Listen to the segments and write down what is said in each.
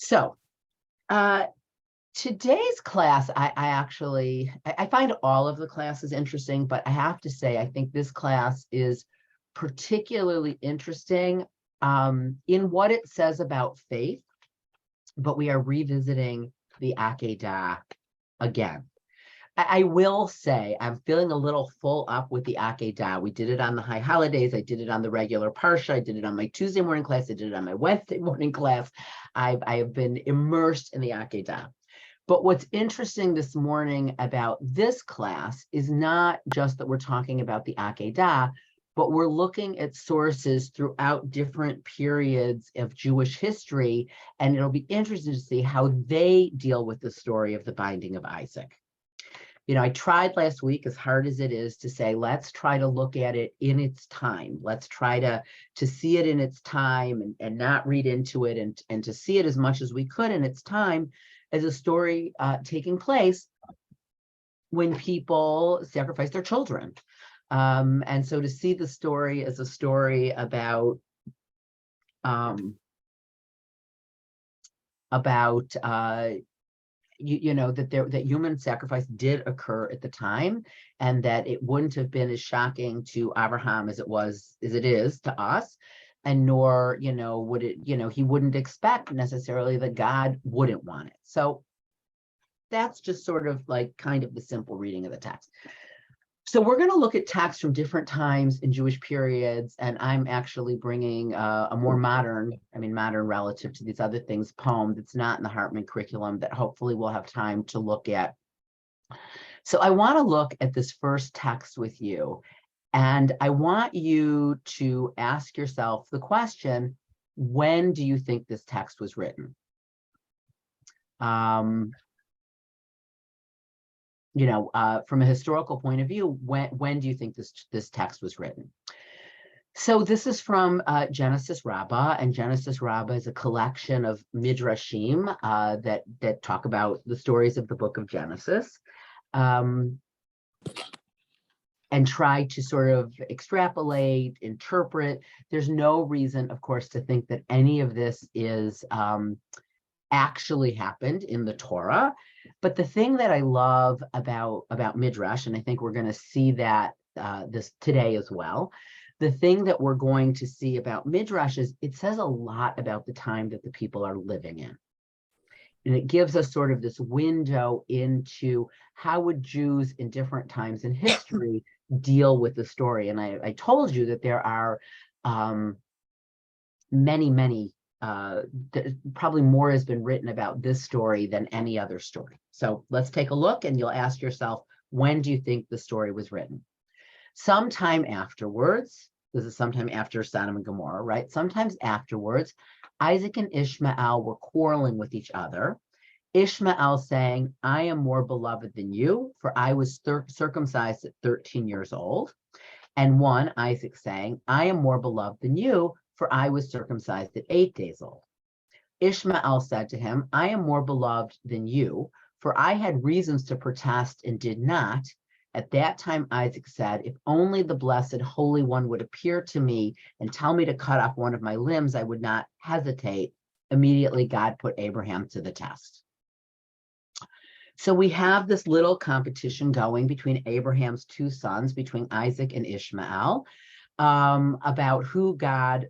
So today's class, I find all of the classes interesting, but I have to say, I think this class is particularly interesting in what it says about faith, but we are revisiting the Akedah again. I will say I'm feeling a little full up with the Akedah. We did it on the high holidays. I did it on the regular Parsha. I did it on my Tuesday morning class. I did it on my Wednesday morning class. I have been immersed in the Akedah. But what's interesting this morning about this class is not just that we're talking about the Akedah, but we're looking at sources throughout different periods of Jewish history, and it'll be interesting to see how they deal with the story of the binding of Isaac. You know, I tried last week, as hard as it is, to say, let's try to look at it in its time. Let's try to see it in its time and not read into it, and to see it as much as we could in its time as a story taking place when people sacrifice their children. And so to see the story as a story about that human sacrifice did occur at the time, and that it wouldn't have been as shocking to Abraham as it is to us, and nor would it, he wouldn't expect necessarily that God wouldn't want it. So that's just sort of like kind of the simple reading of the text. So we're going to look at texts from different times in Jewish periods, and I'm actually bringing a more modern relative to these other things, poem that's not in the Hartman curriculum that hopefully we'll have time to look at. So I want to look at this first text with you, and I want you to ask yourself the question, when do you think this text was written? From a historical point of view, when do you think this text was written? So this is from Genesis Rabbah, and Genesis Rabbah is a collection of midrashim that talk about the stories of the book of Genesis, and try to sort of extrapolate, interpret. There's no reason, of course, to think that any of this is actually happened in the Torah. But the thing that I love about Midrash, and I think we're going to see that this today as well, the thing that we're going to see about Midrash is it says a lot about the time that the people are living in. And it gives us sort of this window into how would Jews in different times in history deal with the story. And I told you that there are many probably more has been written about this story than any other story. So let's take a look, and you'll ask yourself, when do you think the story was written? Sometime afterwards. This is sometime after Sodom and Gomorrah, right? Sometimes afterwards, Isaac and Ishmael were quarreling with each other. Ishmael saying, I am more beloved than you, for I was circumcised at 13 years old. And Isaac saying, I am more beloved than you, for I was circumcised at 8 days old. Ishmael said to him, I am more beloved than you, for I had reasons to protest and did not. At that time, Isaac said, if only the blessed Holy One would appear to me and tell me to cut off one of my limbs, I would not hesitate. Immediately, God put Abraham to the test. So we have this little competition going between Abraham's two sons, between Isaac and Ishmael, about who God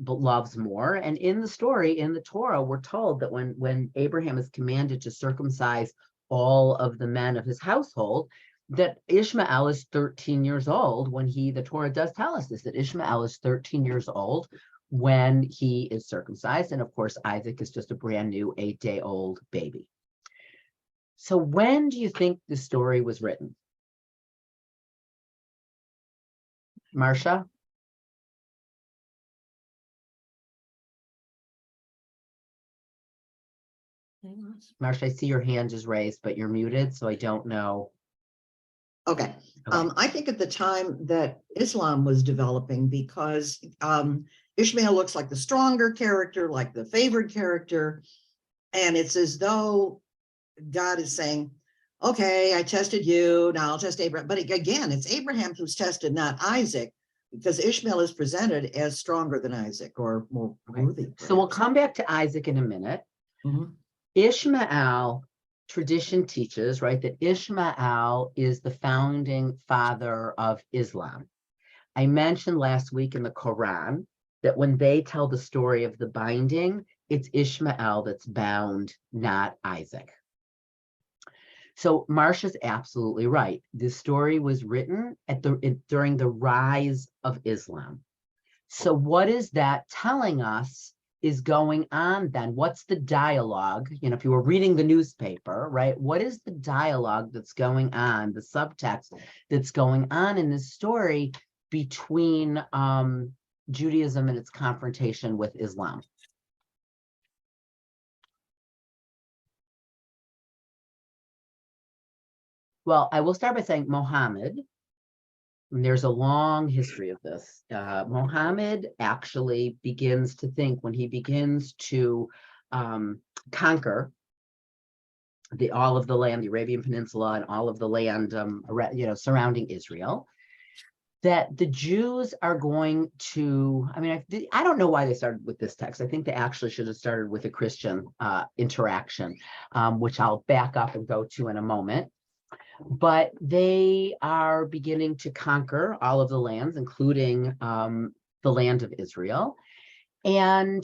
loves more. And in the story, in the Torah, we're told that when Abraham is commanded to circumcise all of the men of his household, that Ishmael is 13 years old when the Torah does tell us this, that Ishmael is 13 years old when he is circumcised. And of course, Isaac is just a brand new 8-day-old baby. So when do you think the story was written? Marcia? Marcia, I see your hand is raised, but you're muted, so I don't know. Okay. I think at the time that Islam was developing, because Ishmael looks like the stronger character, like the favored character, and it's as though God is saying, okay, I tested you, now I'll test Abraham. But again, it's Abraham who's tested, not Isaac, because Ishmael is presented as stronger than Isaac, or more worthy. So we'll come back to Isaac in a minute. Mhm. Ishmael, tradition teaches, right, that Ishmael is the founding father of Islam. I mentioned last week in the Quran that when they tell the story of the binding, it's Ishmael that's bound, not Isaac. So Marcia's absolutely right. This story was written during the rise of Islam. So what is that telling us is going on then? What's the dialogue? If you were reading the newspaper, right? What is the dialogue that's going on, the subtext that's going on in this story between Judaism and its confrontation with Islam? Well, I will start by saying Muhammad, and there's a long history of this. Muhammad actually begins to think when he begins to conquer all of the land, the Arabian Peninsula, and all of the land, surrounding Israel, that the Jews are going to. I mean, I don't know why they started with this text. I think they actually should have started with a Christian interaction, which I'll back up and go to in a moment. But they are beginning to conquer all of the lands, including the land of Israel. And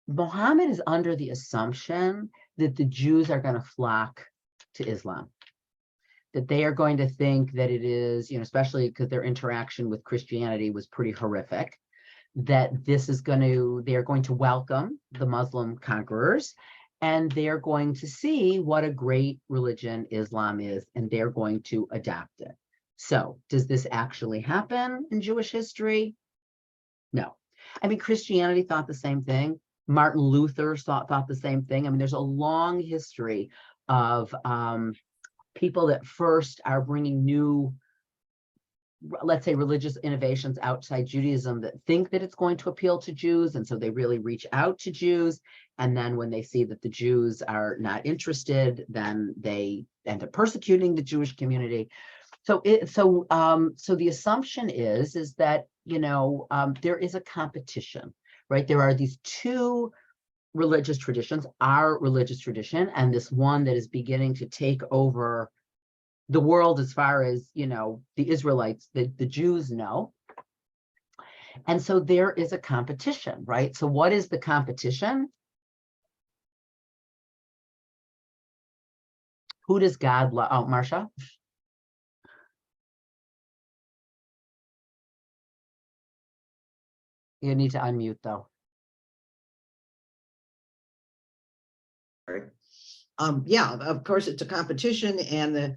Muhammad is under the assumption that the Jews are going to flock to Islam, that they are going to think that it is, especially because their interaction with Christianity was pretty horrific, that they're going to welcome the Muslim conquerors, and they're going to see what a great religion Islam is, and they're going to adopt it. So does this actually happen in Jewish history? No. I mean, Christianity thought the same thing. Martin Luther thought the same thing. I mean, there's a long history of people that first are bringing new, let's say, religious innovations outside Judaism that think that it's going to appeal to Jews. And so they really reach out to Jews. And then when they see that the Jews are not interested, then they end up persecuting the Jewish community. So the assumption is that, there is a competition, right? There are these two religious traditions, our religious tradition, and this one that is beginning to take over the world as far as, the Israelites, the Jews know. And so there is a competition, right? So what is the competition? Who does God love? Oh, Marcia? You need to unmute though. Yeah, of course, it's a competition, and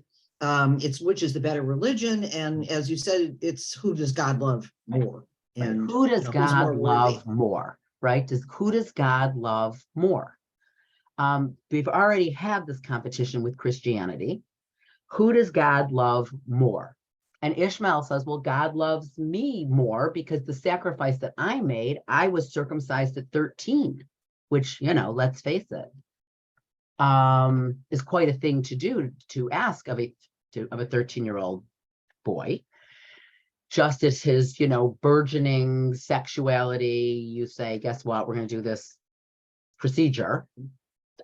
it's which is the better religion. And as you said, it's who does God love more? And who does God love worthy? more, right? Who does God love more? We've already had this competition with Christianity. Who does God love more? And Ishmael says, well, God loves me more because the sacrifice that I made, I was circumcised at 13, which, let's face it, is quite a thing to do, to ask of a 13-year-old boy. Just as his, burgeoning sexuality, you say, guess what? We're going to do this procedure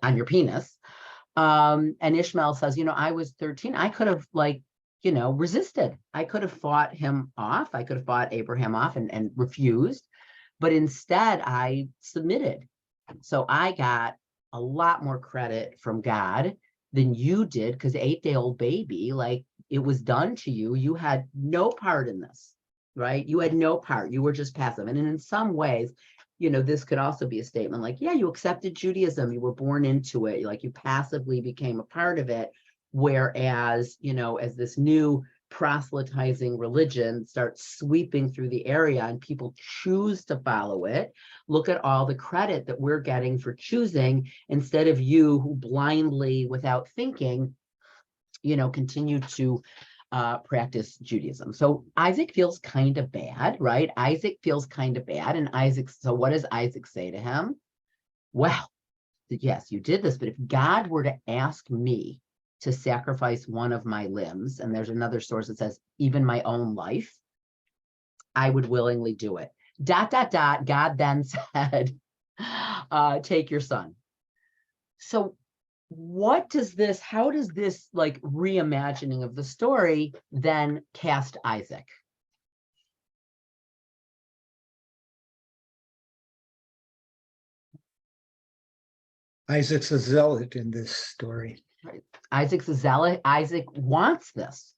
on your penis. And Ishmael says, I was 13. I could have resisted. I could have fought him off. I could have fought Abraham off and refused. But instead, I submitted. So I got a lot more credit from God than you did, because 8-day-old baby, it was done to you. You had no part in this, right? You had no part. You were just passive. And in some ways, this could also be a statement like, yeah, you accepted Judaism. You were born into it. You passively became a part of it. Whereas, as this new proselytizing religion starts sweeping through the area and people choose to follow it, look at all the credit that we're getting for choosing, instead of you who blindly, without thinking, continue to practice Judaism. So Isaac feels kind of bad, right? Isaac feels kind of bad. And so what does Isaac say to him? Well, yes, you did this, but if God were to ask me to sacrifice one of my limbs, and there's another source that says even my own life, I would willingly do it. ... God then said, take your son. So how does this like reimagining of the story then cast Isaac? Isaac's a zealot in this story. Right. Isaac's a zealot. Isaac wants this,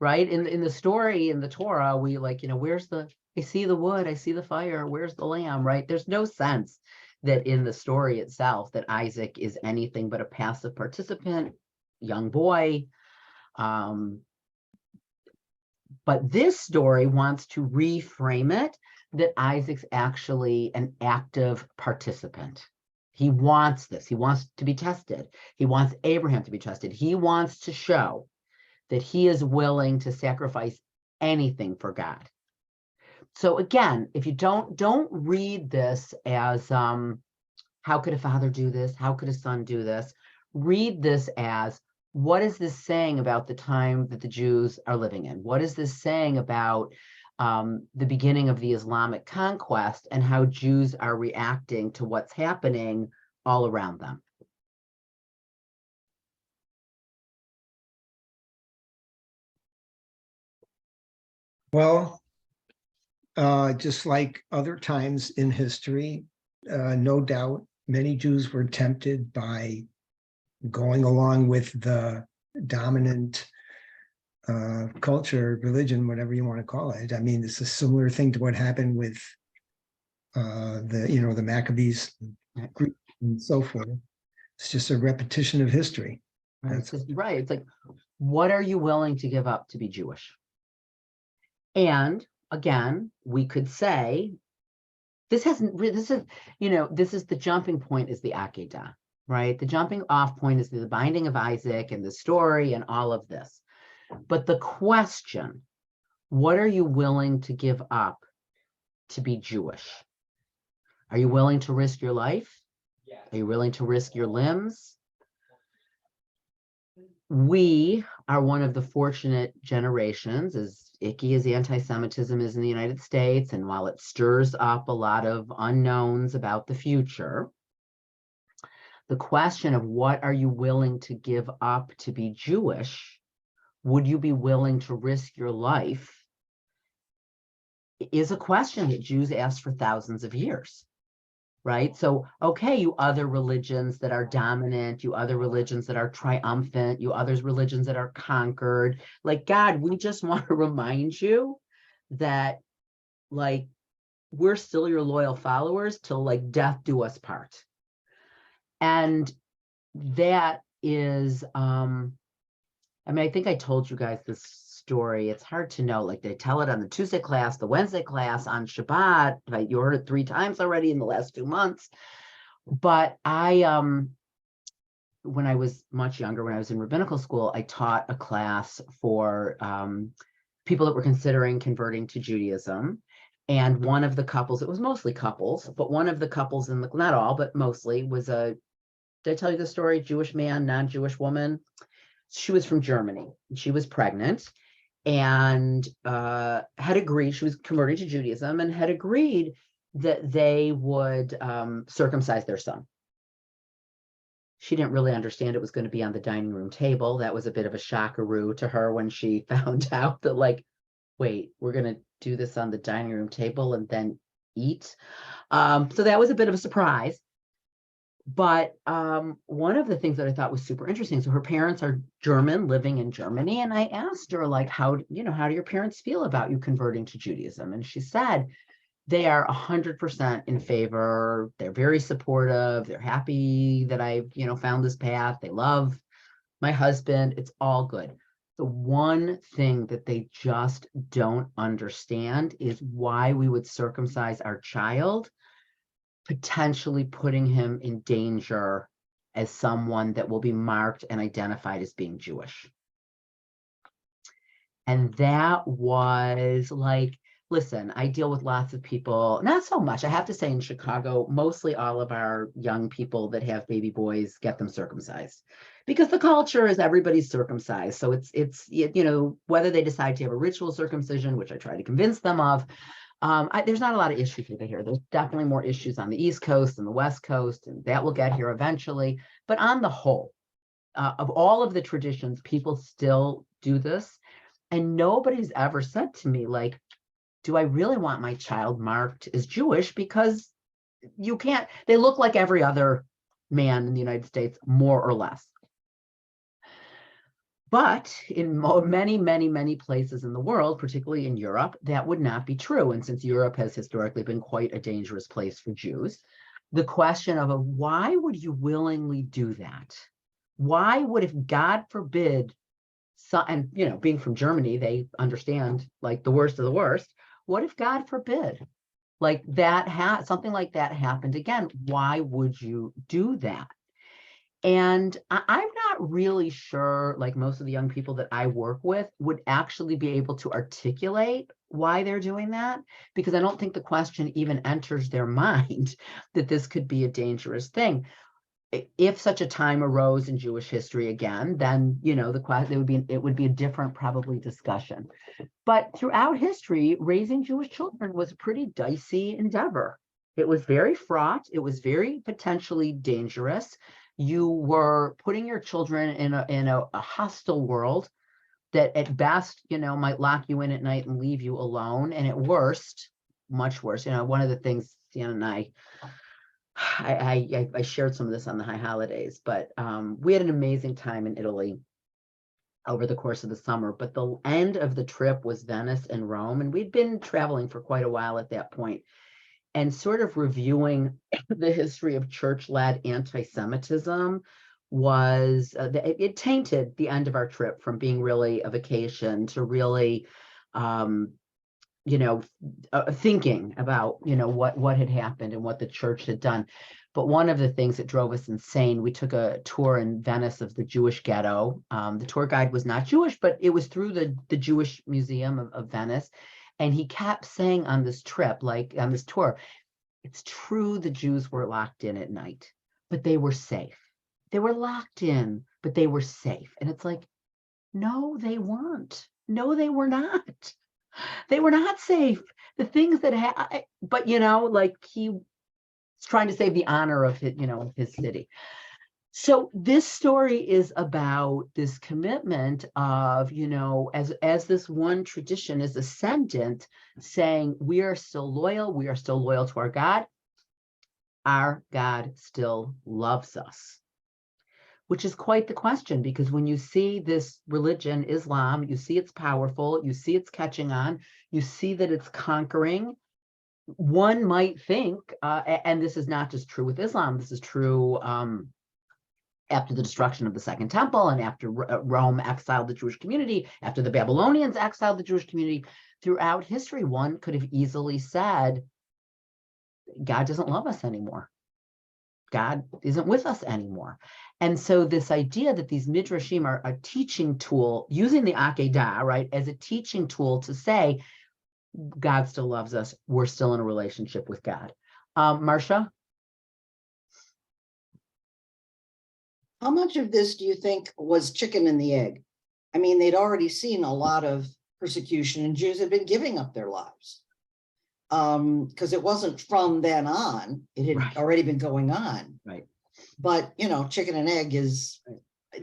right? In the story in the Torah, we like, I see the wood, I see the fire, where's the lamb, right? There's no sense that in the story itself that Isaac is anything but a passive participant, young boy. But this story wants to reframe it that Isaac's actually an active participant. He wants this. He wants to be tested. He wants Abraham to be tested. He wants to show that he is willing to sacrifice anything for God. So again, if you don't read this as how could a father do this? How could a son do this? Read this as, what is this saying about the time that the Jews are living in? What is this saying about the beginning of the Islamic conquest and how Jews are reacting to what's happening all around them? Well, just like other times in history, no doubt many Jews were tempted by going along with the dominant culture, religion, whatever you want to call it. I mean, it's a similar thing to what happened with the Maccabees group and so forth. It's just a repetition of history. Right. Right. It's like, what are you willing to give up to be Jewish? And again, we could say this is the jumping point is the Akedah, right? The jumping off point is the binding of Isaac and the story and all of this. But the question, what are you willing to give up to be Jewish? Are you willing to risk your life? Are you willing to risk your limbs? We are one of the fortunate generations, as icky as anti-Semitism is in the United States, and while it stirs up a lot of unknowns about the future, the question of what are you willing to give up to be Jewish, would you be willing to risk your life, is a question that Jews asked for thousands of years. Right? So, okay, you other religions that are dominant, you other religions that are triumphant, you other religions that are conquered, like, God, we just want to remind you that, like, we're still your loyal followers till, like, death do us part. And that is, I think I told you guys this story. It's hard to know, like they tell it on the Tuesday class, the Wednesday class, on Shabbat, right? You heard it 3 times already in the last 2 months. But I, when I was much younger, when I was in rabbinical school, I taught a class for people that were considering converting to Judaism. And one of the couples, it was mostly couples, but one of the couples not all, but mostly was did I tell you the story? Jewish man, non-Jewish woman. She was from Germany. She was pregnant and had agreed, she was converting to Judaism and had agreed that they would circumcise their son. She didn't really understand it was going to be on the dining room table. That was a bit of a shockaroo to her when she found out that, like, wait, we're going to do this on the dining room table and then eat. So that was a bit of a surprise. But one of the things that I thought was super interesting, so her parents are German, living in Germany, and I asked her, like, how do your parents feel about you converting to Judaism? And she said they are 100% in favor. They're very supportive. They're happy that I've, found this path. They love my husband. It's all good. The one thing that they just don't understand is why we would circumcise our child, potentially putting him in danger as someone that will be marked and identified as being Jewish. And that was like, listen, I deal with lots of people, not so much. I have to say in Chicago, mostly all of our young people that have baby boys get them circumcised because the culture is everybody's circumcised. So it's whether they decide to have a ritual circumcision, which I try to convince them of, There's not a lot of issues with it here. There's definitely more issues on the East Coast and the West Coast, and that will get here eventually. But on the whole, of all of the traditions, people still do this. And nobody's ever said to me, like, do I really want my child marked as Jewish? Because you can't, they look like every other man in the United States, more or less. But in many, many, many places in the world, particularly in Europe, that would not be true. And since Europe has historically been quite a dangerous place for Jews, the question of why would you willingly do that? Why would, if God forbid, and being from Germany, they understand like the worst of the worst. What if God forbid, like that something like that happened again? Why would you do that? And I'm not really sure, like most of the young people that I work with would actually be able to articulate why they're doing that, because I don't think the question even enters their mind that this could be a dangerous thing. If such a time arose in Jewish history again, then the question it would be a different probably discussion. But throughout history, raising Jewish children was a pretty dicey endeavor. It was very fraught. It was very potentially dangerous. You were putting your children in a hostile world that at best, might lock you in at night and leave you alone. And at worst, much worse, one of the things Sienna and I shared some of this on the High Holidays, but we had an amazing time in Italy over the course of the summer. But the end of the trip was Venice and Rome. And we'd been traveling for quite a while at that point, and sort of reviewing the history of church-led anti-Semitism was, it tainted the end of our trip from being really a vacation to really, thinking about, what had happened and what the church had done. But one of the things that drove us insane, we took a tour in Venice of the Jewish ghetto. The tour guide was not Jewish, but it was through the Jewish Museum of Venice. And he kept saying on this trip, like on this tour, it's true the Jews were locked in at night, but they were safe. They were locked in, but they were safe. And it's like, no, they weren't. No, they were not. They were not safe. The things that but like he was trying to save the honor of his city. So this story is about this commitment of, as this one tradition is ascendant, saying we are still loyal to our God. Our God still loves us, which is quite the question, because when you see this religion, Islam, you see it's powerful, you see it's catching on, you see that it's conquering. One might think, and this is not just true with Islam, this is true after the destruction of the Second Temple and after Rome exiled the Jewish community, after the Babylonians exiled the Jewish community, throughout history, one could have easily said, God doesn't love us anymore. God isn't with us anymore. And so this idea that these midrashim are a teaching tool, using the Akedah, right, as a teaching tool to say, God still loves us, we're still in a relationship with God. Marcia? How much of this do you think was chicken and the egg? I mean, they'd already seen a lot of persecution and Jews had been giving up their lives. Because it wasn't from then on, it had already been going on. Right. But, chicken and egg is,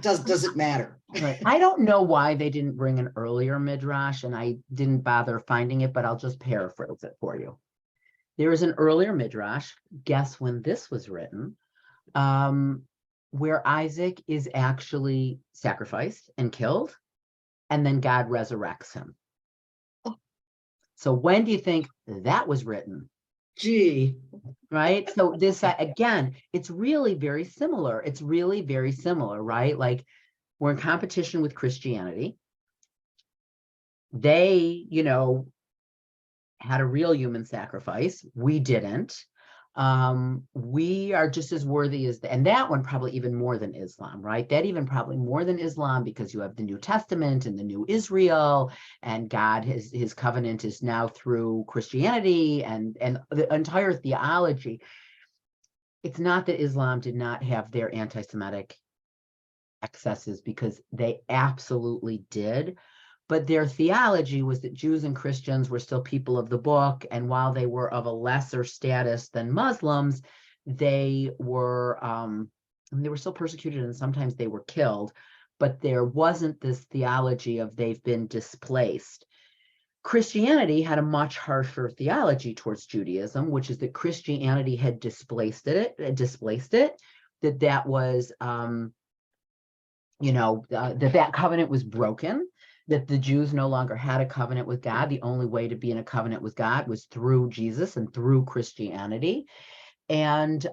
does it matter? Right. I don't know why they didn't bring an earlier midrash, and I didn't bother finding it, but I'll just paraphrase it for you. There is an earlier midrash, guess when this was written, where Isaac is actually sacrificed and killed, and then God resurrects him. So when do you think that was written? Gee. Right? So this, again, it's really very similar. It's really very similar, right? Like we're in competition with Christianity. They, had a real human sacrifice. We didn't. We are just as worthy as and that one probably even more than Islam, right? That even probably more than Islam, because you have the New Testament and the New Israel, and God, his covenant is now through Christianity and the entire theology. It's not that Islam did not have their anti-Semitic excesses, because they absolutely did. But their theology was that Jews and Christians were still people of the book, and while they were of a lesser status than Muslims, they were still persecuted and sometimes they were killed, but there wasn't this theology of they've been displaced. Christianity had a much harsher theology towards Judaism, which is that Christianity had displaced it, that was, that covenant was broken, that the Jews no longer had a covenant with God. The only way to be in a covenant with God was through Jesus and through Christianity. And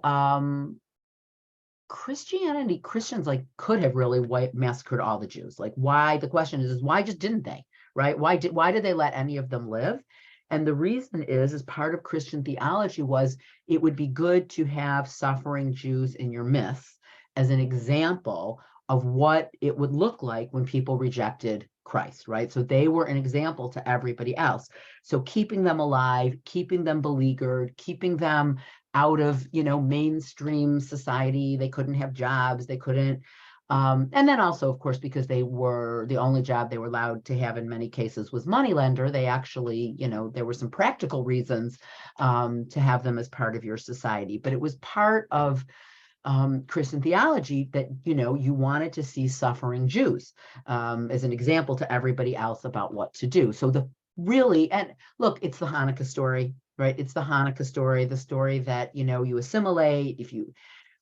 Christians like could have really massacred all the Jews. Like, why? The question is why just didn't they? Right? Why did they let any of them live? And the reason is, as part of Christian theology, was it would be good to have suffering Jews in your midst as an example of what it would look like when people rejected Christ, right? So they were an example to everybody else. So keeping them alive, keeping them beleaguered, keeping them out of, mainstream society. They couldn't have jobs. They couldn't. And then also, of course, because they were the only job they were allowed to have in many cases was moneylender, they actually, there were some practical reasons to have them as part of your society. But it was part of Christian theology that, you wanted to see suffering Jews as an example to everybody else about what to do. So and look, it's the Hanukkah story, right? It's the Hanukkah story, the story that, you assimilate. If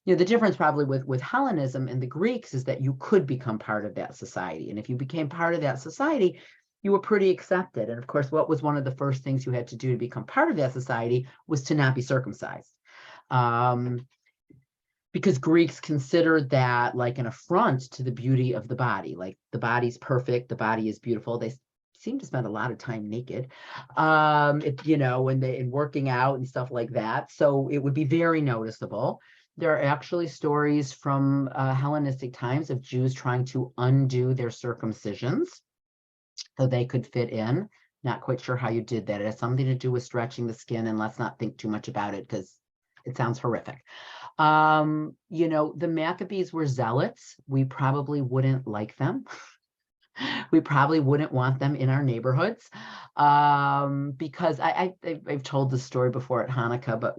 the difference probably with Hellenism and the Greeks is that you could become part of that society. And if you became part of that society, you were pretty accepted. And of course, what was one of the first things you had to do to become part of that society was to not be circumcised. Because Greeks considered that like an affront to the beauty of the body. Like, the body's perfect, the body is beautiful. They seem to spend a lot of time naked, in working out and stuff like that. So it would be very noticeable. There are actually stories from Hellenistic times of Jews trying to undo their circumcisions so they could fit in. Not quite sure how you did that. It has something to do with stretching the skin, and let's not think too much about it because it sounds horrific. The Maccabees were zealots. We probably wouldn't like them. We probably wouldn't want them in our neighborhoods because I've told this story before at Hanukkah, but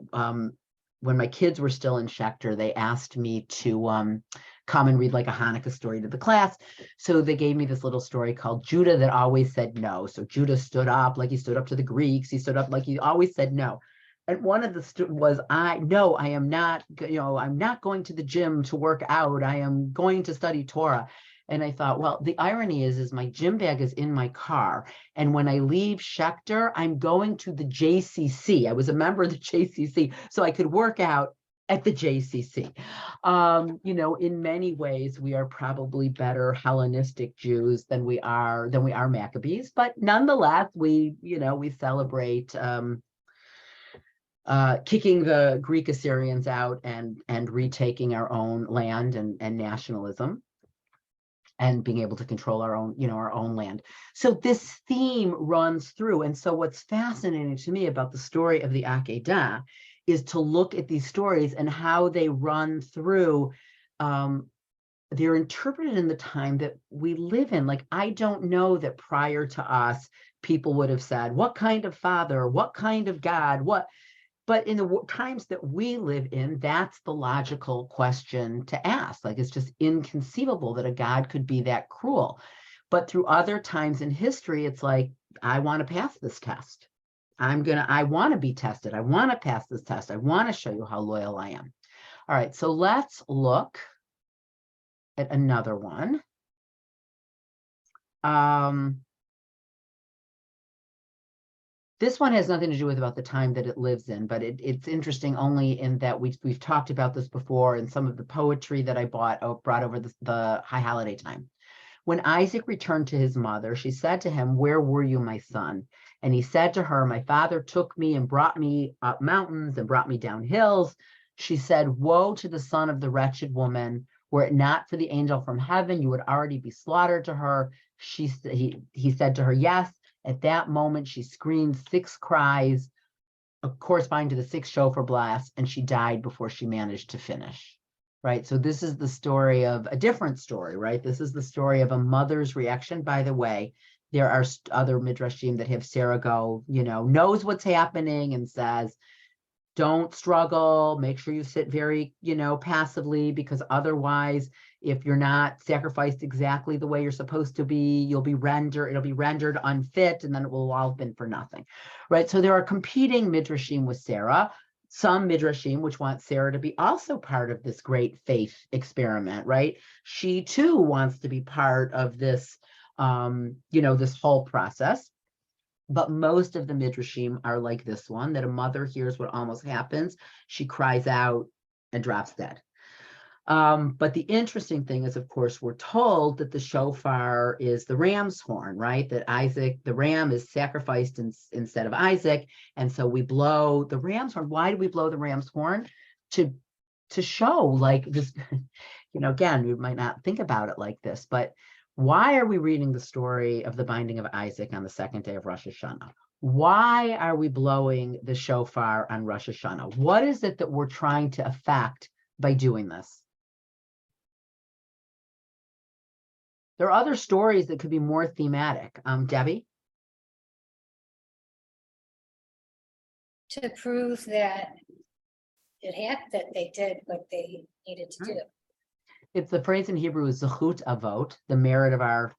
when my kids were still in Schechter, they asked me to come and read like a Hanukkah story to the class. So they gave me this little story called Judah that always said no. So Judah stood up like he stood up to the Greeks. He stood up like he always said no. And one of the was, I am not, I'm not going to the gym to work out. I am going to study Torah. And I thought, well, the irony is my gym bag is in my car. And when I leave Schechter, I'm going to the JCC. I was a member of the JCC, so I could work out at the JCC. In many ways, we are probably better Hellenistic Jews than we are Maccabees. But nonetheless, we celebrate kicking the Greek Assyrians out and retaking our own land and nationalism, and being able to control our own land. So this theme runs through. And so what's fascinating to me about the story of the Akedah is to look at these stories and how they run through. They're interpreted in the time that we live in. Like, I don't know that prior to us, people would have said, what kind of father, what kind of God, what? But in the times that we live in, that's the logical question to ask. Like, it's just inconceivable that a God could be that cruel. But through other times in history, it's like, I want to pass this test. I want to be tested. I want to pass this test. I want to show you how loyal I am. All right, so let's look at another one. This one has nothing to do with about the time that it lives in, but it's interesting only in that we've talked about this before in some of the poetry that I brought over the high holiday time. When Isaac returned to his mother, she said to him, "Where were you, my son?" And he said to her, "My father took me and brought me up mountains and brought me down hills." She said, "Woe to the son of the wretched woman. Were it not for the angel from heaven, you would already be slaughtered to her." He said to her, "Yes." At that moment, she screamed 6 cries corresponding to the 6 shofar blasts, and she died before she managed to finish, right? So this is the story of a different story, right? This is the story of a mother's reaction. By the way, There are other midrashim that have Sarah go, knows what's happening and says, don't struggle, make sure you sit very, passively, because otherwise, if you're not sacrificed exactly the way you're supposed to be, it'll be rendered unfit, and then it will all have been for nothing, right? So there are competing midrashim with Sarah. Some midrashim which want Sarah to be also part of this great faith experiment, right? She too wants to be part of this, this whole process. But most of the midrashim are like this one, that a mother hears what almost happens, she cries out and drops dead. But the interesting thing is, of course, we're told that the shofar is the ram's horn, right? That the ram is sacrificed instead of Isaac. And so we blow the ram's horn. Why do we blow the ram's horn? To show, like, this, again, we might not think about it like this, but why are we reading the story of the binding of Isaac on the second day of Rosh Hashanah? Why are we blowing the shofar on Rosh Hashanah? What is it that we're trying to affect by doing this? There are other stories that could be more thematic. Debbie? To prove that that they did what they needed to do. It's the phrase in Hebrew is zechut avot, the merit of our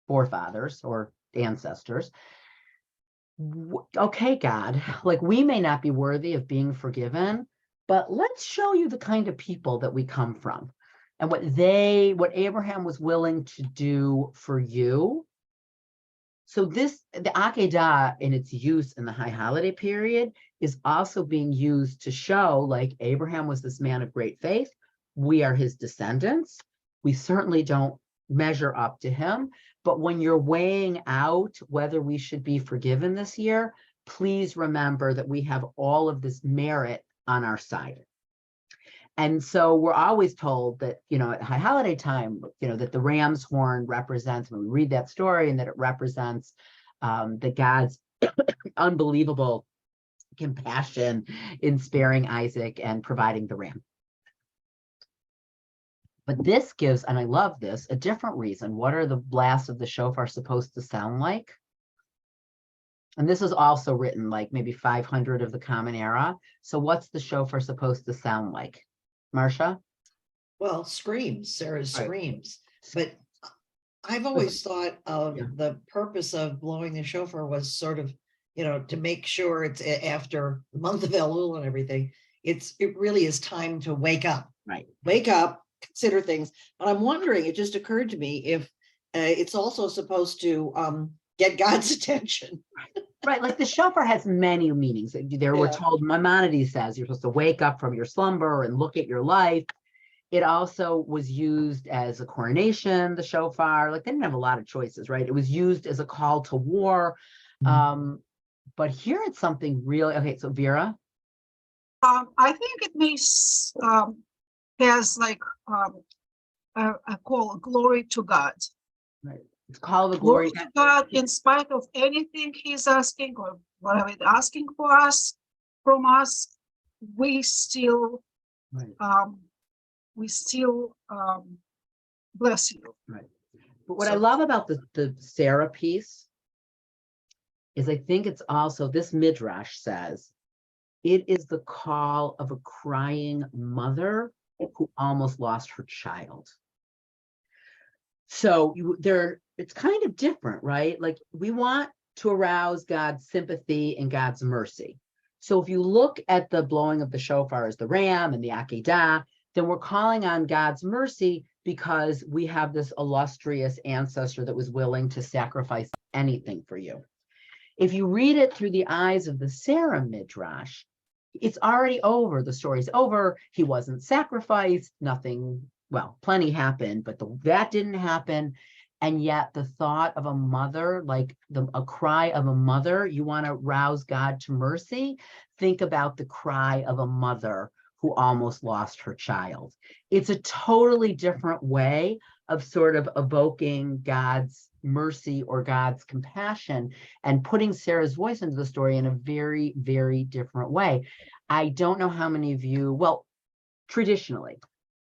forefathers or ancestors. Okay, God, like, we may not be worthy of being forgiven, but let's show you the kind of people that we come from, and what Abraham was willing to do for you. So the Akedah, in its use in the high holiday period, is also being used to show, like, Abraham was this man of great faith. We are his descendants. We certainly don't measure up to him. But when you're weighing out whether we should be forgiven this year, please remember that we have all of this merit on our side. And so we're always told that, at high holiday time, that the ram's horn represents, when we read that story, and that it represents the God's unbelievable compassion in sparing Isaac and providing the ram. But this gives, and I love this, a different reason. What are the blasts of the shofar supposed to sound like? And this is also written like maybe 500 of the Common Era. So what's the shofar supposed to sound like? Marcia? Well, screams, Sarah's Right. screams. But I've always thought of the purpose of blowing the shofar was sort of, to make sure it's after the month of Elul and everything. It really is time to wake up. Right. Wake up, consider things. But I'm wondering, it just occurred to me, if it's also supposed to get God's attention. Right, like the shofar has many meanings. We're told, Maimonides says you're supposed to wake up from your slumber and look at your life. It also was used as a coronation, the shofar. Like, they didn't have a lot of choices, right? It was used as a call to war. But here it's something really, okay, so Vera? I think it makes, has like a call, glory to God. Right. It's call of glory to God, in spite of anything he's asking, or whatever he's asking from us, we still, bless you. Right. But what I love about the Sarah piece is, I think it's also, this midrash says, it is the call of a crying mother who almost lost her child. So it's kind of different, right? Like, we want to arouse God's sympathy and God's mercy. So if you look at the blowing of the shofar as the ram and the Akedah, then we're calling on God's mercy because we have this illustrious ancestor that was willing to sacrifice anything for you. If you read it through the eyes of the Sarah midrash, it's already over. The story's over. He wasn't sacrificed. Nothing, well, plenty happened, but that didn't happen. And yet the thought of a mother, like a cry of a mother, you want to rouse God to mercy, think about the cry of a mother who almost lost her child. It's a totally different way of sort of evoking God's mercy or God's compassion and putting Sarah's voice into the story in a very, very different way. I don't know how many of you, well, traditionally,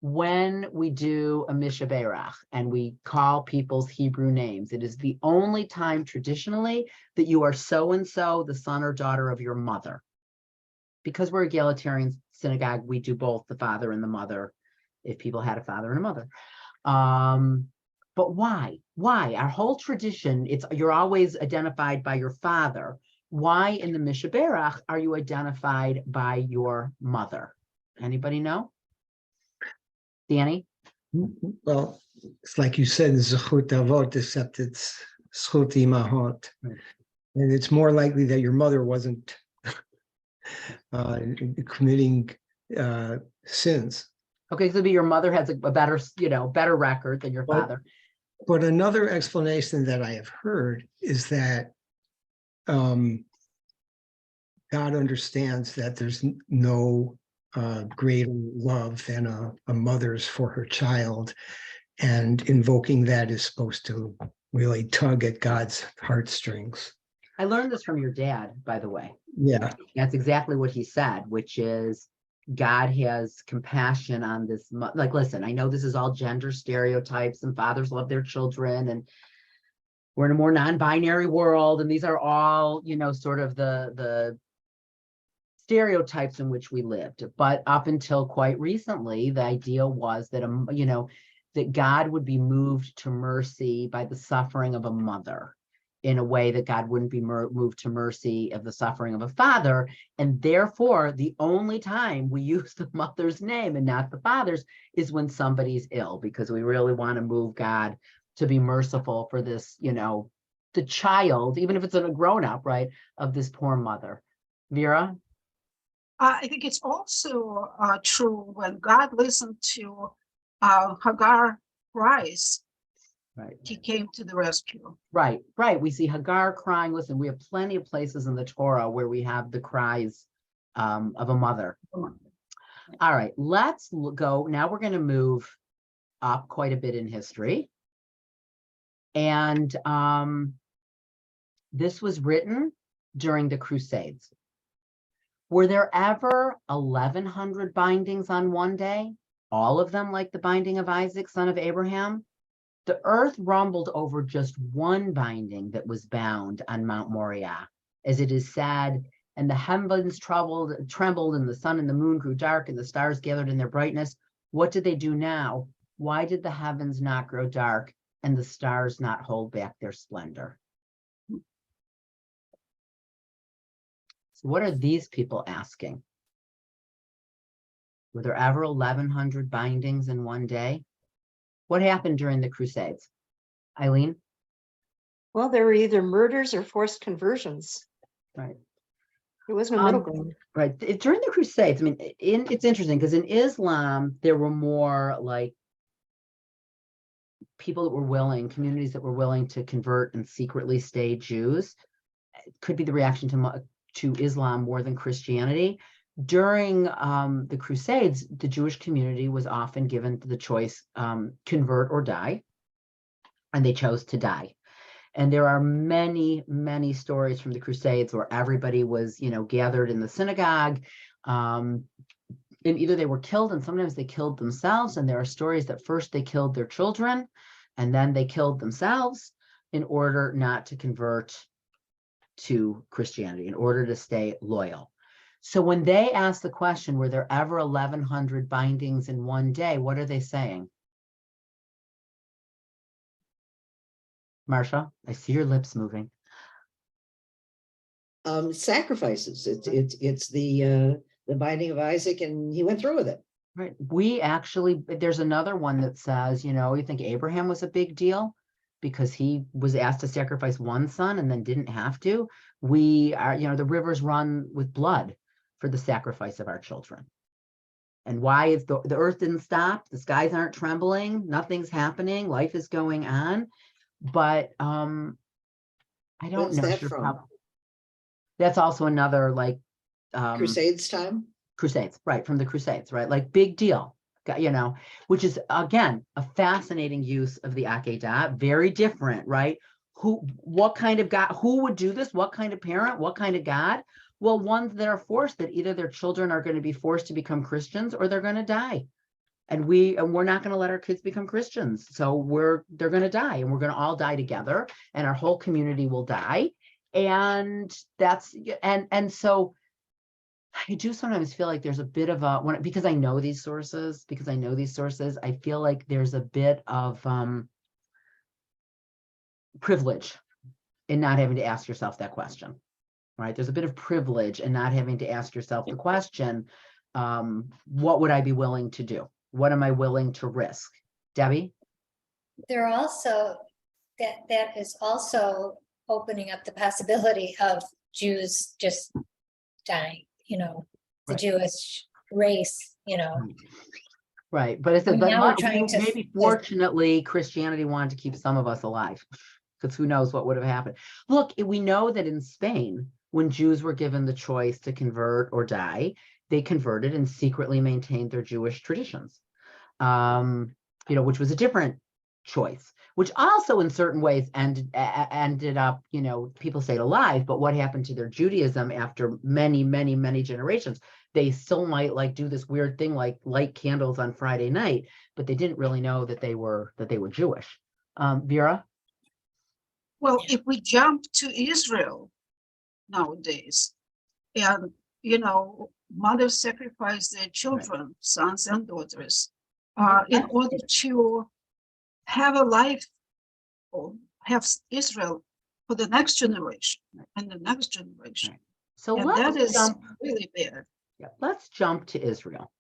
when we do a Mishaberach and we call people's Hebrew names, it is the only time traditionally that you are so-and-so, the son or daughter of your mother. Because we're egalitarian synagogue, we do both the father and the mother, if people had a father and a mother. But why? Why? Our whole tradition, you're always identified by your father. Why in the Mishaberach are you identified by your mother? Anybody know? Danny? Well, it's like you said, zechut avot, except it's zechut imahot. Right. And it's more likely that your mother wasn't committing sins. Okay, so maybe your mother has a better, better record than your But- father. But another explanation that I have heard is that God understands that there's no greater love than a mother's for her child, and invoking that is supposed to really tug at God's heartstrings. I learned this from your dad, by the way. Yeah, That's exactly what he said, which is God has compassion on this. Like, listen, I know this is all gender stereotypes and fathers love their children and we're in a more non-binary world. And these are all, sort of the stereotypes in which we lived. But up until quite recently, the idea was that, that God would be moved to mercy by the suffering of a mother, in a way that God wouldn't be moved to mercy of the suffering of a father. And therefore, the only time we use the mother's name and not the father's is when somebody's ill, because we really want to move God to be merciful for this, the child, even if it's a grown-up, right, of this poor mother. Vera? I think it's also true when God listened to Hagar cries, Right. he came to the rescue. Right. We see Hagar crying. Listen, we have plenty of places in the Torah where we have the cries of a mother. All right, let's go. Now we're going to move up quite a bit in history. And this was written during the Crusades. Were there ever 1,100 bindings on one day? All of them like the binding of Isaac, son of Abraham? The earth rumbled over just one binding that was bound on Mount Moriah, as it is said, and the heavens trembled, and the sun and the moon grew dark, and the stars gathered in their brightness. What did they do now? Why did the heavens not grow dark, and the stars not hold back their splendor? So what are these people asking? Were there ever 1,100 bindings in one day? What happened during the Crusades? Eileen? Well, there were either murders or forced conversions. Right. There was no middle ground. Right. During the Crusades, I mean, it's interesting because in Islam, there were more like people that were willing, communities that were willing to convert and secretly stay Jews. It could be the reaction to Islam more than Christianity. During the Crusades, the Jewish community was often given the choice, convert or die, and they chose to die. And there are many, many stories from the Crusades where everybody was, gathered in the synagogue, and either they were killed and sometimes they killed themselves. And there are stories that first they killed their children and then they killed themselves in order not to convert to Christianity, in order to stay loyal. So when they ask the question, were there ever 1,100 bindings in one day? What are they saying? Marsha, I see your lips moving. Sacrifices. It's the binding of Isaac, and he went through with it. Right. There's another one that says, you think Abraham was a big deal because he was asked to sacrifice one son and then didn't have to. We are, the rivers run with blood for the sacrifice of our children. And why is the earth didn't stop, the skies aren't trembling, nothing's happening, life is going on. But I don't When's know. that from? That's also another Crusades time. Crusades, right, from the Crusades, right? Like big deal, which is again a fascinating use of the Akedah, very different, right? What kind of God, who would do this? What kind of parent, what kind of God? Well, ones that are forced, that either their children are going to be forced to become Christians or they're going to die. And we're not going to let our kids become Christians. So they're going to die, and we're going to all die together, and our whole community will die. And so I do sometimes feel like there's a bit of because I know these sources, I feel like there's a bit of privilege in not having to ask yourself that question, right? There's a bit of privilege in not having to ask yourself the question, what would I be willing to do? What am I willing to risk? Debbie? There are also, that is also opening up the possibility of Jews just dying, the Right. Jewish race, Right, but it's I mean, now we're trying to- maybe fortunately Christianity wanted to keep some of us alive, because who knows what would have happened. Look, we know that in Spain, when Jews were given the choice to convert or die, they converted and secretly maintained their Jewish traditions. Which was a different choice, which also in certain ways ended up, people stayed alive, but what happened to their Judaism after many, many, many generations? They still might do this weird thing like light candles on Friday night, but they didn't really know that they were Jewish. Vera? Well, if we jump to Israel nowadays, and mothers sacrifice their children, sons and daughters, in order to have a life or have Israel for the next generation and the next generation. Right. So And that let's is really bad. let's jump to Israel.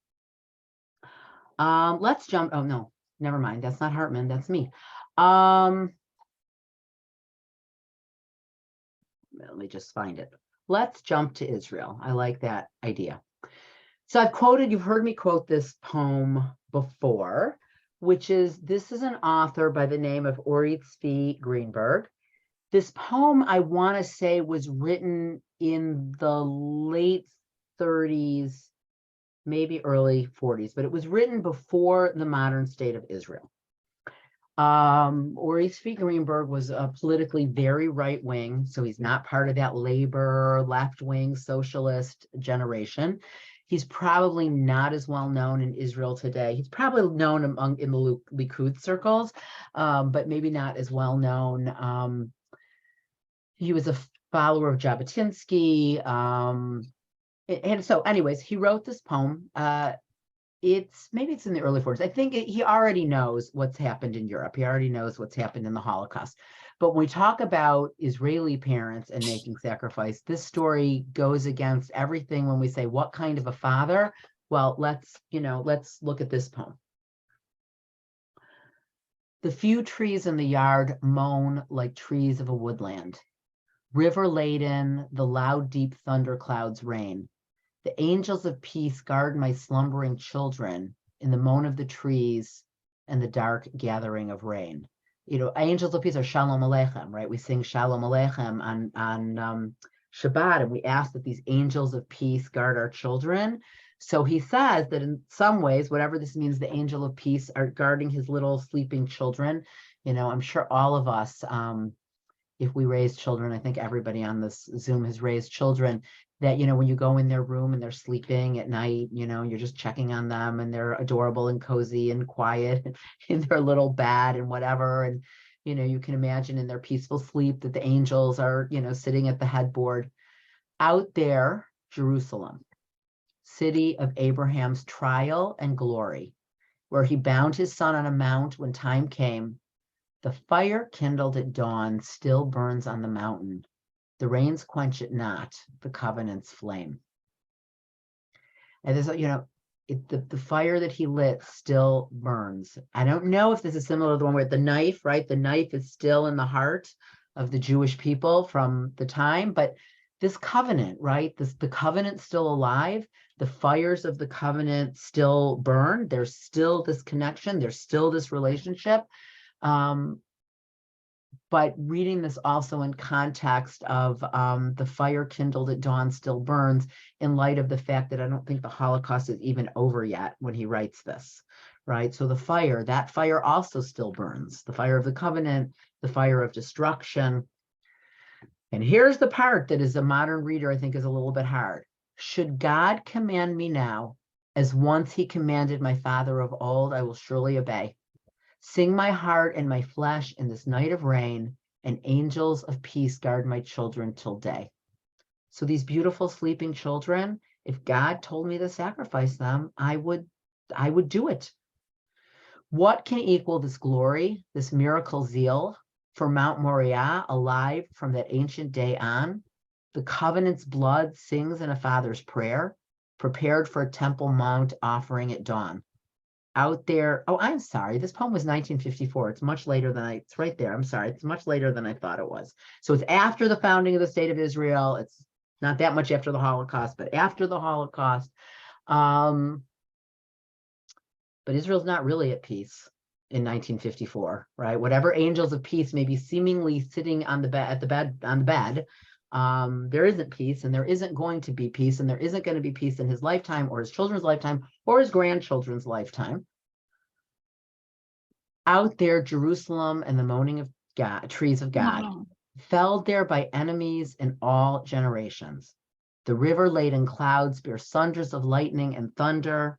Let's jump. Oh no, never mind. That's not Hartman. That's me. Let me just find it. Let's jump to Israel. I like that idea. So you've heard me quote this poem before, this is an author by the name of Uri Tzvi Greenberg. This poem, I want to say, was written in the late 30s, maybe early 40s, but it was written before the modern state of Israel. Uri Tzvi Greenberg was politically very right-wing, so he's not part of that labor, left-wing, socialist generation. He's probably not as well known in Israel today. He's probably known in the Likud circles, but maybe not as well known. He was a follower of Jabotinsky. And so anyways, he wrote this poem. Maybe it's in the early 40s. I think he already knows what's happened in Europe. He already knows what's happened in the Holocaust. But when we talk about Israeli parents and making sacrifice, this story goes against everything when we say, what kind of a father? Well, let's look at this poem. The few trees in the yard moan like trees of a woodland. River laden, the loud, deep thunder clouds rain. The angels of peace guard my slumbering children in the moan of the trees and the dark gathering of rain. Angels of peace are Shalom Aleichem, right? We sing Shalom Aleichem on Shabbat, and we ask that these angels of peace guard our children. So he says that in some ways, whatever this means, the angel of peace are guarding his little sleeping children. I'm sure all of us, if we raise children, I think everybody on this Zoom has raised children, that, when you go in their room and they're sleeping at night, you're just checking on them, and they're adorable and cozy and quiet in their little bed and whatever. And, you can imagine in their peaceful sleep that the angels are, sitting at the headboard. Out there, Jerusalem, city of Abraham's trial and glory, where he bound his son on a mount when time came. The fire kindled at dawn still burns on the mountain. The rains quench it not, the covenant's flame. And there's, the fire that he lit still burns. I don't know if this is similar to the one with the knife, right? The knife is still in the heart of the Jewish people from the time, but this covenant, right? The covenant's still alive. The fires of the covenant still burn. There's still this connection. There's still this relationship. But reading this also in context of the fire kindled at dawn still burns, in light of the fact that I don't think the Holocaust is even over yet when he writes this, right? So that fire also still burns. The fire of the covenant, the fire of destruction. And here's the part that as a modern reader, I think is a little bit hard. Should God command me now As once he commanded my father of old, I will surely obey. Sing my heart and my flesh in this night of rain, and angels of peace guard my children till day. So these beautiful sleeping children, if God told me to sacrifice them, I would do it. What can equal this glory, this miracle zeal for Mount Moriah, alive from that ancient day on? The covenant's blood sings in a father's prayer, prepared for a temple mount offering at dawn. Out there, oh, I'm sorry, this poem was 1954. It's much later than it's right there. I'm sorry, it's much later than I thought it was. So it's after the founding of the state of Israel. It's not that much after the Holocaust, but after the Holocaust. But Israel's not really at peace in 1954, right? Whatever angels of peace may be seemingly sitting on the bed, there isn't peace, and there isn't going to be peace, and there isn't going to be peace in his lifetime or his children's lifetime or his grandchildren's lifetime. Out there, Jerusalem and the moaning of God, trees of God, felled there by enemies in all generations. The river laden clouds bear sunders of lightning and thunder.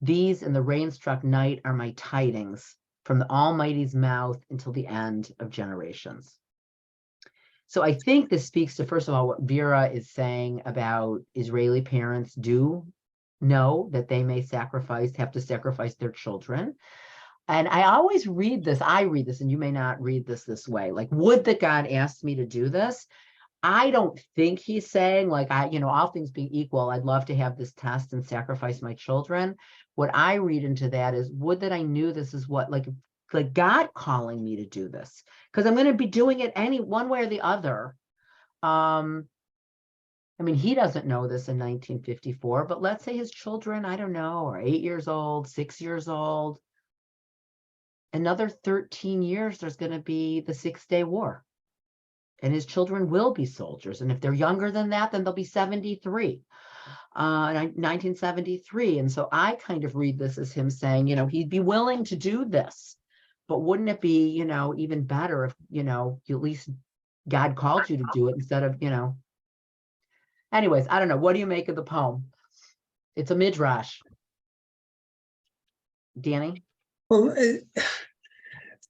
These in the rain-struck night are my tidings from the Almighty's mouth until the end of generations. So I think this speaks to, first of all, what Vera is saying about Israeli parents do know that they may have to sacrifice their children. And I always read this, and you may not read this way, like, would that God asked me to do this? I don't think he's saying, like, all things being equal, I'd love to have this test and sacrifice my children. What I read into that is, would that I knew this is what, like God calling me to do this, because I'm going to be doing it one way or the other. I mean, he doesn't know this in 1954, but let's say his children, I don't know, are 8 years old, 6 years old. Another 13 years, there's going to be the 6-Day War. And his children will be soldiers. And if they're younger than that, then they'll be 73, 1973. And so I kind of read this as him saying, he'd be willing to do this. But wouldn't it be, even better if, at least God called you to do it instead of, Anyways, I don't know. What do you make of the poem? It's a midrash. Danny? Well, the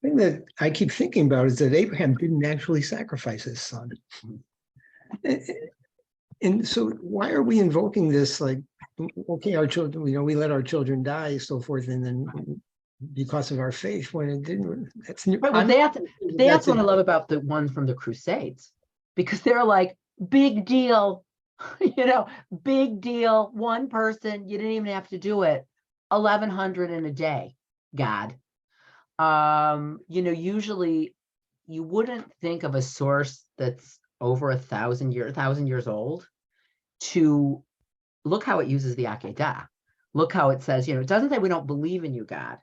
thing that I keep thinking about is that Abraham didn't actually sacrifice his son. And so why are we invoking this, like, okay, our children, we let our children die, so forth, and then because of our faith, when it didn't, that's what I love about the ones from the Crusades, because they're like, big deal, big deal. One person, you didn't even have to do it. 1,100 in a day, God. Usually you wouldn't think of a source that's over 1,000 years old to look how it uses the Akedah. Look how it says, it doesn't say we don't believe in you, God,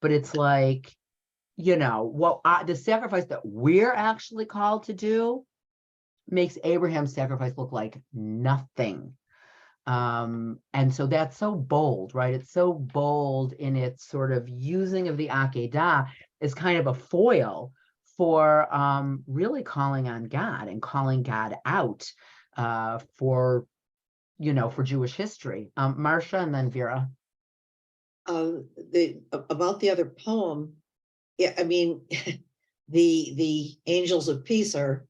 but it's like, the sacrifice that we're actually called to do makes Abraham's sacrifice look like nothing. And so that's so bold, right? It's so bold in its sort of using of the Akedah as kind of a foil for really calling on God and calling God out for Jewish history. Marcia and then Vera. About the other poem, yeah, I mean, the angels of peace are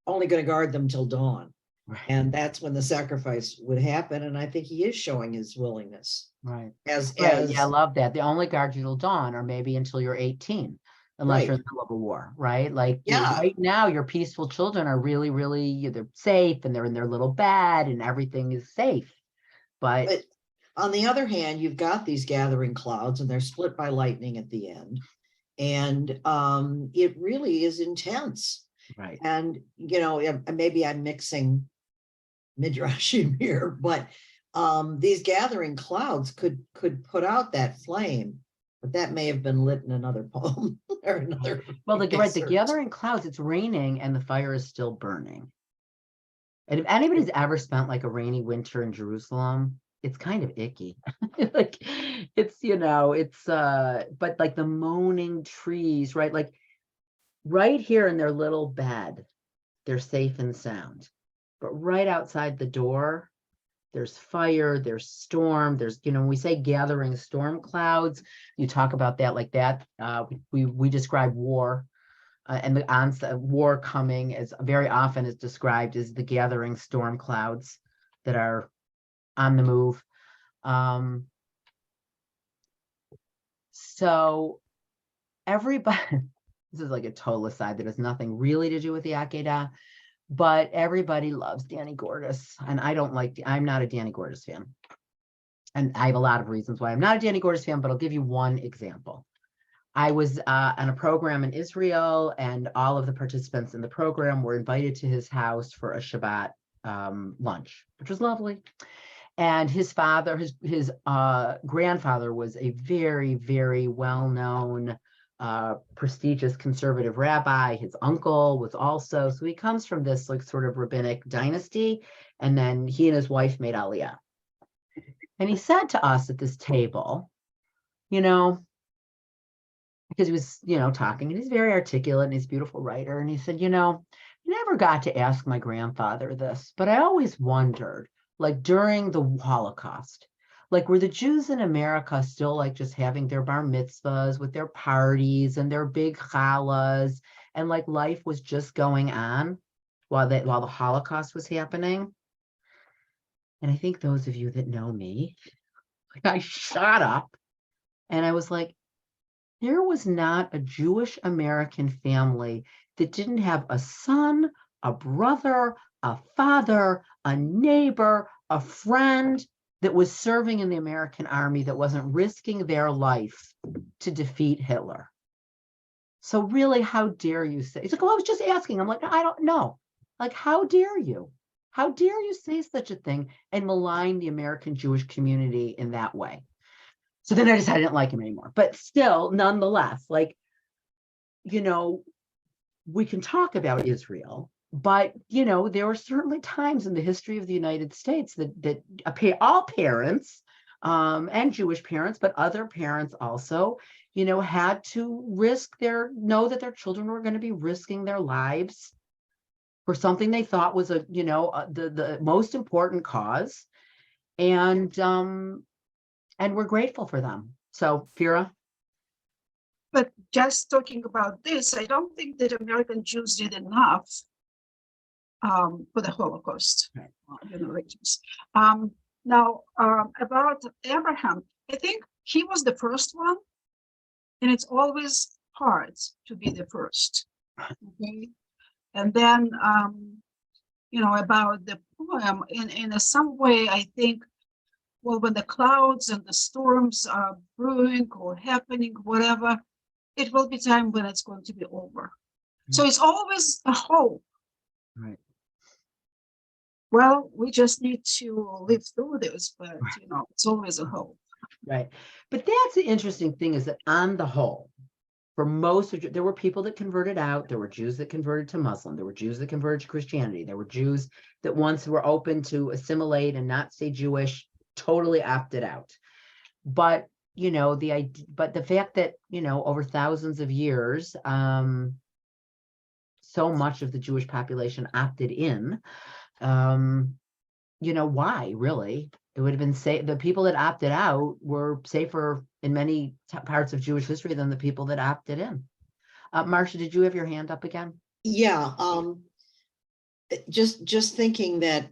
only going to guard them till dawn. Right. And that's when the sacrifice would happen. And I think he is showing his willingness. Right. Yeah, I love that. They only guard you till dawn, or maybe until you're 18, unless you're in the middle of a war, right? Like, right now, your peaceful children are really, really, they're safe and they're in their little bed and everything is safe. But on the other hand, you've got these gathering clouds and they're split by lightning at the end. And it really is intense. Right. And, maybe I'm mixing midrashim here, but these gathering clouds could put out that flame, but that may have been lit in another poem or another. Well, the gathering clouds, it's raining and the fire is still burning. And if anybody's ever spent like a rainy winter in Jerusalem, it's kind of icky. Like it's, but like the moaning trees, right? Like right here in their little bed, they're safe and sound. But right outside the door, there's fire, there's storm, there's, when we say gathering storm clouds, you talk about that like that. We describe war, and the onset war coming as very often is described as the gathering storm clouds that are on the move. So everybody, this is like a total aside that has nothing really to do with the Akedah, but everybody loves Danny Gordis, and I'm not a Danny Gordis fan. And I have a lot of reasons why I'm not a Danny Gordis fan, but I'll give you one example. I was on a program in Israel, and all of the participants in the program were invited to his house for a Shabbat lunch, which was lovely. And his father, his grandfather was a very, very well-known, prestigious conservative rabbi. His uncle was also, so he comes from this like sort of rabbinic dynasty. And then he and his wife made Aliyah. And he said to us at this table, because he was, talking, and he's very articulate and he's a beautiful writer. And he said, I never got to ask my grandfather this, but I always wondered, like during the Holocaust, like were the Jews in America still like just having their bar mitzvahs with their parties and their big challahs, and like life was just going on while the Holocaust was happening? And I think those of you that know me, like I shot up and I was like, there was not a Jewish American family that didn't have a son, a brother, a father, a neighbor, a friend that was serving in the American army that wasn't risking their life to defeat Hitler. So really, how dare you say? He's like, well, I was just asking. I'm like, I don't know. Like, how dare you? How dare you say such a thing and malign the American Jewish community in that way? So then I decided I didn't like him anymore. But still, nonetheless, like, we can talk about Israel, but, there were certainly times in the history of the United States that all parents and Jewish parents, but other parents also, had to know that their children were going to be risking their lives for something they thought was the most important cause. And we're grateful for them. So, Fira? But just talking about this, I don't think that American Jews did enough for the Holocaust generations. Now, about Abraham, I think he was the first one, and it's always hard to be the first. Okay, and then about the poem, in some way, I think. Well, when the clouds and the storms are brewing or happening, whatever, it will be time when it's going to be over. So it's always a hope. Right. Well, we just need to live through this, but it's always a hope. Right. But that's the interesting thing, is that on the whole, for most of there were people that converted out. There were Jews that converted to Muslim. There were Jews that converted to Christianity. There were Jews that once were open to assimilate and not stay Jewish, totally opted out. But the fact that over thousands of years, so much of the Jewish population opted in, why really? It would have been safe. The people that opted out were safer in many parts of Jewish history than the people that opted in. Marcia, did you have your hand up again? Yeah, just thinking that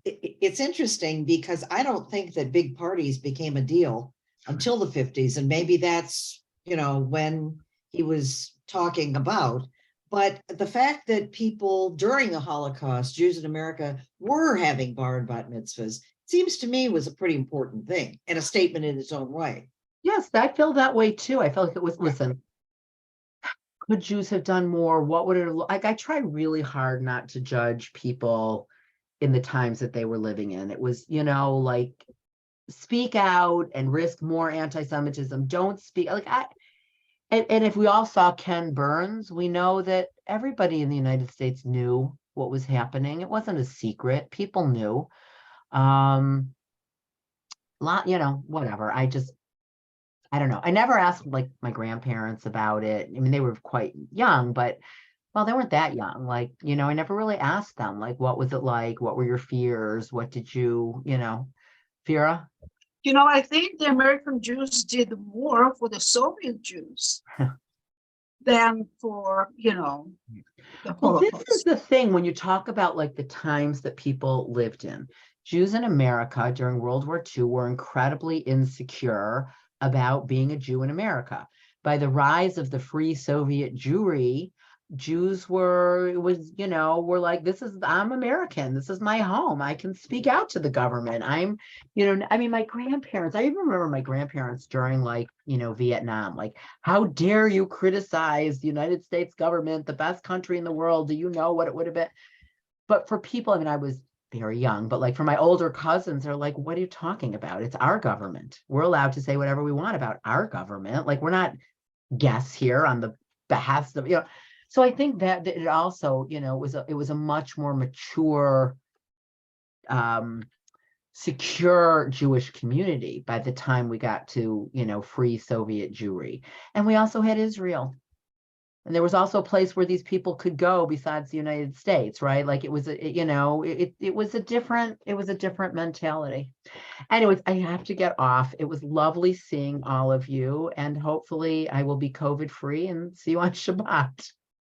it's interesting because I don't think that big parties became a deal until the 50s, and maybe that's when he was talking about. But the fact that people during the Holocaust, Jews in America, were having bar and bat mitzvahs, seems to me was a pretty important thing and a statement in its own way. Yes, I feel that way too. I felt like it was, listen, could Jews have done more? What would it look like? I try really hard not to judge people in the times that they were living in. It was, like, speak out and risk more anti-Semitism. Don't speak and if we all saw Ken Burns, we know that everybody in the United States knew what was happening. It wasn't a secret. People knew. Whatever. I don't know. I never asked like my grandparents about it. I mean, they were quite young, but Well, they weren't that young. Like, I never really asked them, like, what was it like? What were your fears? What did you, Vera? I think the American Jews did more for the Soviet Jews than for, the Well, this is Holocaust. the thing when you talk about like the times that people lived in. Jews in America during World War II were incredibly insecure about being a Jew in America. By the rise of the free Soviet Jewry, Jews were like, I'm American. This is my home. I can speak out to the government. I mean, my grandparents, I even remember my grandparents during like, Vietnam, like, how dare you criticize the United States government, the best country in the world? Do you know what it would have been? But for people, I mean, I was very young, but like for my older cousins, they're like, what are you talking about? It's our government. We're allowed to say whatever we want about our government. Like, we're not guests here on the behest of, So I think that it also, it was a much more mature, secure Jewish community by the time we got to, free Soviet Jewry. And we also had Israel. And there was also a place where these people could go besides the United States, right? Like it was a different mentality. Anyways, I have to get off. It was lovely seeing all of you, and hopefully I will be COVID free and see you on Shabbat.